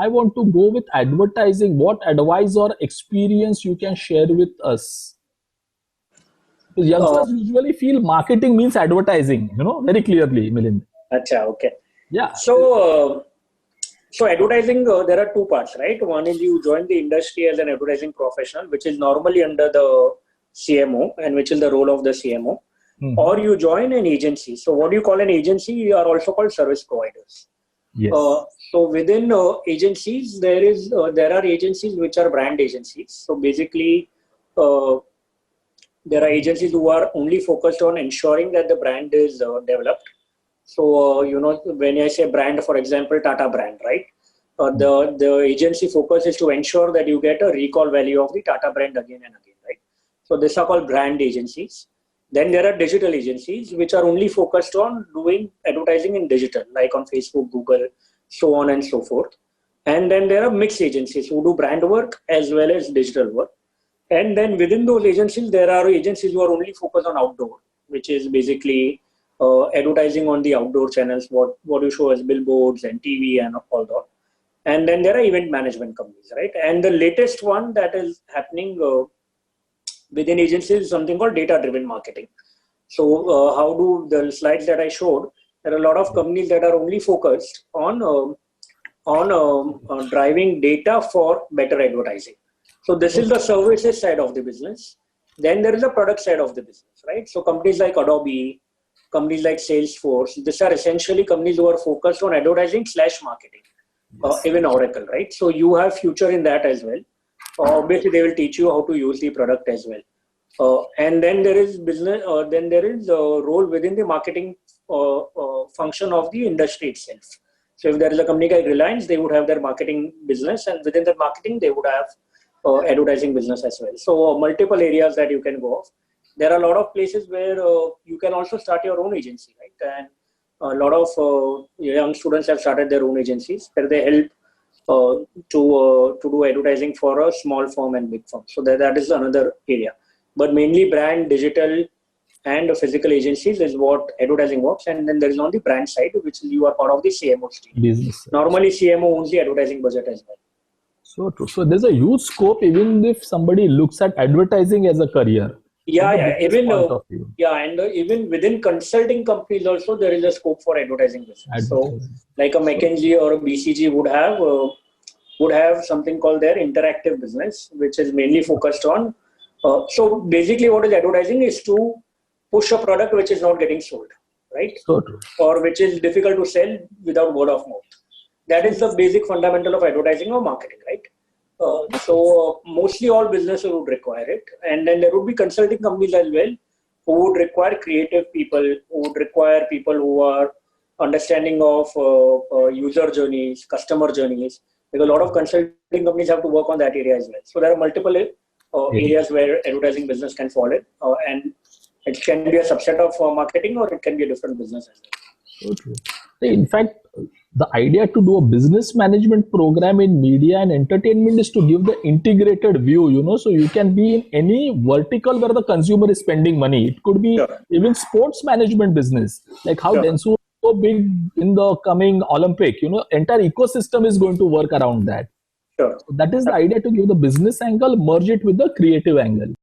I want to go with advertising, what advice or experience you can share with us? Because Uh, youngsters usually feel marketing means advertising, very clearly, Milind. Acha, okay. Yeah. So, so advertising, there are two parts, right? One is you join the industry as an advertising professional, which is normally under the CMO and which is the role of the CMO, or you join an agency. So what do you call an agency? Are also called service providers. Yes. So within agencies, there are agencies which are brand agencies. So basically, uh, there are agencies who are only focused on ensuring that the brand is developed. So, when I say brand, for example, Tata brand, right? The agency focus is to ensure that you get a recall value of the Tata brand again and again, right? So, these are called brand agencies. Then there are digital agencies, which are only focused on doing advertising in digital, like on Facebook, Google, so on and so forth. And then there are mixed agencies who do brand work as well as digital work. And then within those agencies, there are agencies who are only focused on outdoor, which is basically advertising on the outdoor channels, what you show as billboards and TV and all that. And then there are event management companies, right? And the latest one that is happening within agencies is something called data-driven marketing. So how do the slides that I showed? There are a lot of companies that are only focused on driving data for better advertising. So this is the services side of the business. Then there is a product side of the business, right? So companies like Adobe, companies like Salesforce, these are essentially companies who are focused on advertising / marketing, even Oracle, right? So you have future in that as well. Obviously, they will teach you how to use the product as well. And then there is business. Then there is a role within the marketing function of the industry itself. So if there is a company like Reliance, they would have their marketing business, and within that marketing, they would have advertising business as well. So multiple areas that you can go off. There are a lot of places where you can also start your own agency, right? And a lot of young students have started their own agencies where they help to do advertising for a small firm and big firm. So that is another area. But mainly brand, digital, and physical agencies is what advertising works. And then there is on the brand side, which is you are part of the CMO team. Business. Normally, CMO owns the advertising budget as well. So true. So there's a huge scope even if somebody looks at advertising as a career. Yeah. Even even within consulting companies also there is a scope for advertising business. So like a McKinsey or a BCG would have something called their interactive business, which is mainly focused on. So basically, what is advertising is to push a product which is not getting sold, right? So true. Or which is difficult to sell without word of mouth. That is the basic fundamental of advertising or marketing, right? So mostly all businesses would require it, and then there would be consulting companies as well who would require creative people, who would require people who are understanding of user journeys, customer journeys. Because a lot of consulting companies have to work on that area as well. So there are multiple areas where advertising business can fall in, and it can be a subset of marketing or it can be a different business as well. So true. In fact, the idea to do a business management program in media and entertainment is to give the integrated view, so you can be in any vertical where the consumer is spending money. It could be even sports management business, like how Dentsu is so big in the coming Olympic, entire ecosystem is going to work around that. Sure. So that is the idea, to give the business angle, merge it with the creative angle.